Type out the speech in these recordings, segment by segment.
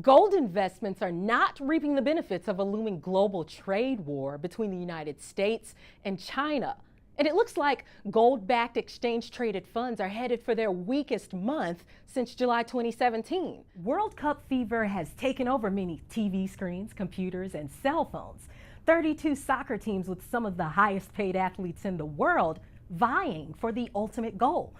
Gold investments are not reaping the benefits of a looming global trade war between the United States and China. And it looks like gold-backed exchange-traded funds are headed for their weakest month since July 2017. World Cup fever has taken over many TV screens, computers, and cell phones. 32 soccer teams with some of the highest-paid athletes in the world vying for the ultimate goal.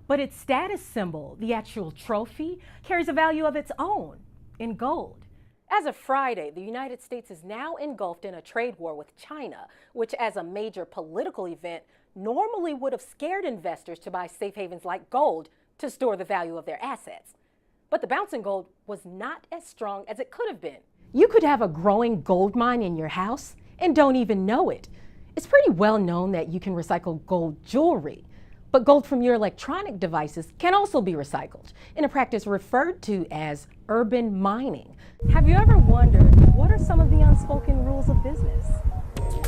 But its status symbol, the actual trophy, carries a value of its own in gold. As of Friday, the United States is now engulfed in a trade war with China, which as a major political event normally would have scared investors to buy safe havens like gold to store the value of their assets. But the bounce in gold was not as strong as it could have been. You could have a growing gold mine in your house and don't even know it. It's pretty well known that you can recycle gold jewelry. But gold from your electronic devices can also be recycled in a practice referred to as urban mining. Have you ever wondered what are some of the unspoken rules of business?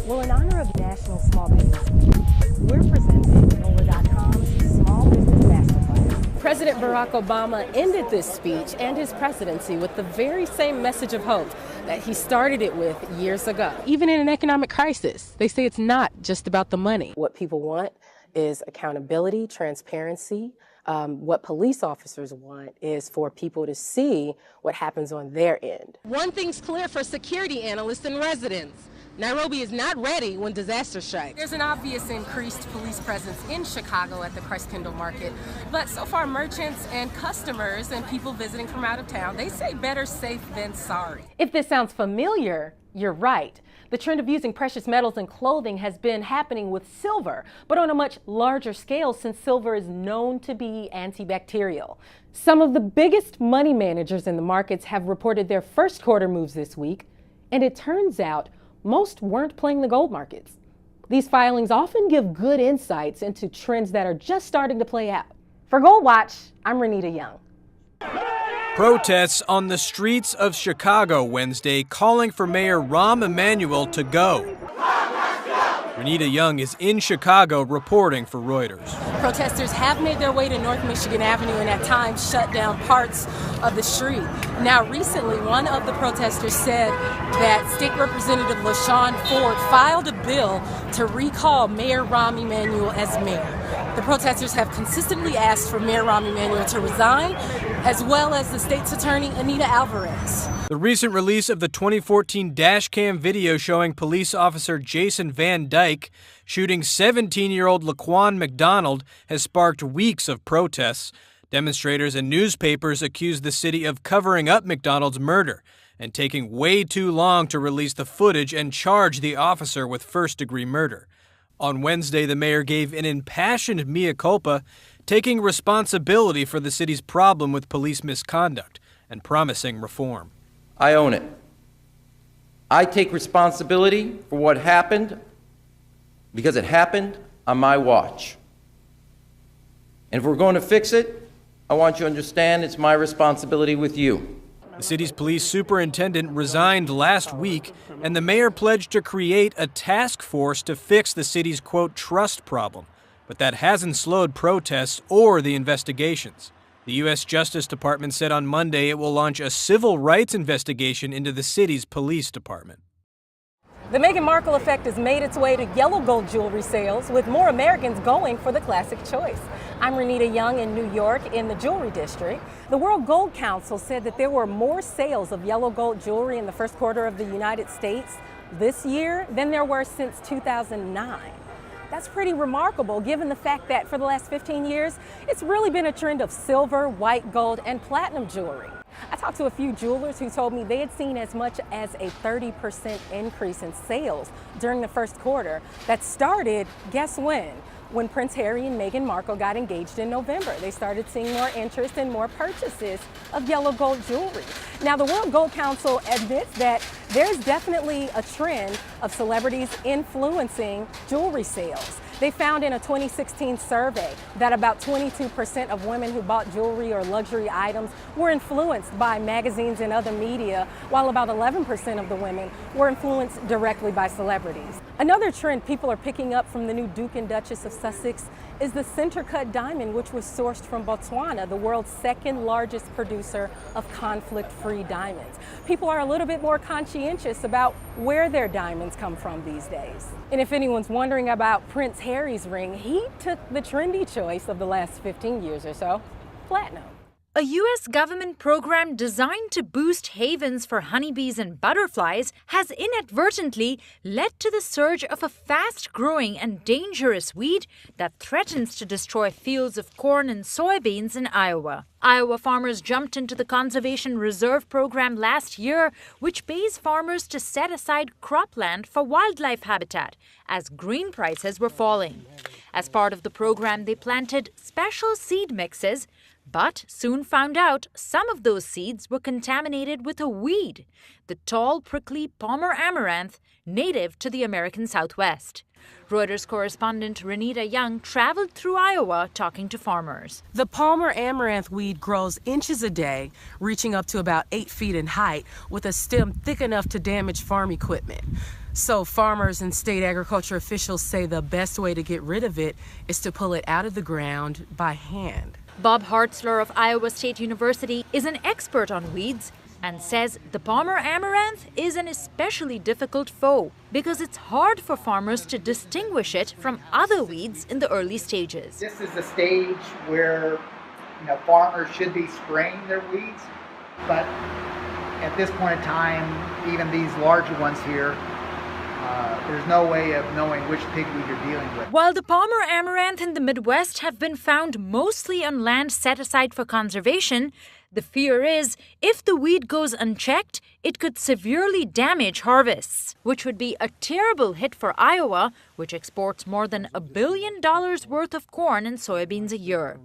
Well, in honor of National Small Business Week, we're presenting NOLA.com's Small Business Masterclass. President Barack Obama ended this speech and his presidency with the very same message of hope that he started it with years ago. Even in an economic crisis, they say it's not just about the money. What people want is accountability, transparency. What police officers want is for people to see what happens on their end. One thing's clear for security analysts and residents. Nairobi is not ready when disaster strikes. There's an obvious increased police presence in Chicago at the Christ-Kendall Market, but so far merchants and customers and people visiting from out of town, they say better safe than sorry. If this sounds familiar, you're right. The trend of using precious metals in clothing has been happening with silver, but on a much larger scale since silver is known to be antibacterial. Some of the biggest money managers in the markets have reported their first quarter moves this week, and it turns out most weren't playing the gold markets. These filings often give good insights into trends that are just starting to play out. For Gold Watch, I'm Renita Young. Protests on the streets of Chicago Wednesday calling for Mayor Rahm Emanuel to go. Renita Young is in Chicago reporting for Reuters. Protesters have made their way to North Michigan Avenue and at times shut down parts of the street. Now, recently, one of the protesters said that State Representative LaShawn Ford filed a bill to recall Mayor Rahm Emanuel as mayor. The protesters have consistently asked for Mayor Rahm Emanuel to resign, as well as the state's attorney, Anita Alvarez. The recent release of the 2014 dashcam video showing police officer Jason Van Dyke shooting 17-year-old Laquan McDonald has sparked weeks of protests. Demonstrators and newspapers accused the city of covering up McDonald's murder and taking way too long to release the footage and charge the officer with first-degree murder. On Wednesday, the mayor gave an impassioned mea culpa, taking responsibility for the city's problem with police misconduct and promising reform. I own it. I take responsibility for what happened because it happened on my watch. And if we're going to fix it, I want you to understand it's my responsibility with you. The city's police superintendent resigned last week, and the mayor pledged to create a task force to fix the city's, quote, trust problem. But that hasn't slowed protests or the investigations. The U.S. Justice Department said on Monday it will launch a civil rights investigation into the city's police department. The Meghan Markle effect has made its way to yellow gold jewelry sales, with more Americans going for the classic choice. I'm Renita Young in New York in the Jewelry District. The World Gold Council said that there were more sales of yellow gold jewelry in the first quarter of the United States this year than there were since 2009. That's pretty remarkable given the fact that for the last 15 years, it's really been a trend of silver, white gold, and platinum jewelry. I talked to a few jewelers who told me they had seen as much as a 30% increase in sales during the first quarter. That started, guess when? When Prince Harry and Meghan Markle got engaged in November. They started seeing more interest and more purchases of yellow gold jewelry. Now, the World Gold Council admits that there's definitely a trend of celebrities influencing jewelry sales. They found in a 2016 survey that about 22% of women who bought jewelry or luxury items were influenced by magazines and other media, while about 11% of the women were influenced directly by celebrities. Another trend people are picking up from the new Duke and Duchess of Sussex is the center-cut diamond, which was sourced from Botswana, the world's second largest producer of conflict-free diamonds. People are a little bit more conscientious about where their diamonds come from these days. And if anyone's wondering about Prince Harry's ring, he took the trendy choice of the last 15 years or so, platinum. A U.S. government program designed to boost havens for honeybees and butterflies has inadvertently led to the surge of a fast-growing and dangerous weed that threatens to destroy fields of corn and soybeans in Iowa. Iowa farmers jumped into the Conservation Reserve program last year, which pays farmers to set aside cropland for wildlife habitat as grain prices were falling. As part of the program, they planted special seed mixes, but soon found out some of those seeds were contaminated with a weed, the tall, prickly Palmer amaranth, native to the American Southwest. Reuters correspondent Renita Young traveled through Iowa talking to farmers. The Palmer amaranth weed grows inches a day, reaching up to about 8 feet in height, with a stem thick enough to damage farm equipment. So farmers and state agriculture officials say the best way to get rid of it is to pull it out of the ground by hand. Bob Hartzler of Iowa State University is an expert on weeds and says the Palmer amaranth is an especially difficult foe because it's hard for farmers to distinguish it from other weeds in the early stages. This is the stage where farmers should be spraying their weeds, but at this point in time, even these larger ones here, there's no way of knowing which pigweed you're dealing with. While the Palmer amaranth in the Midwest have been found mostly on land set aside for conservation, the fear is if the weed goes unchecked, it could severely damage harvests, which would be a terrible hit for Iowa, which exports more than $1 billion worth of corn and soybeans a year.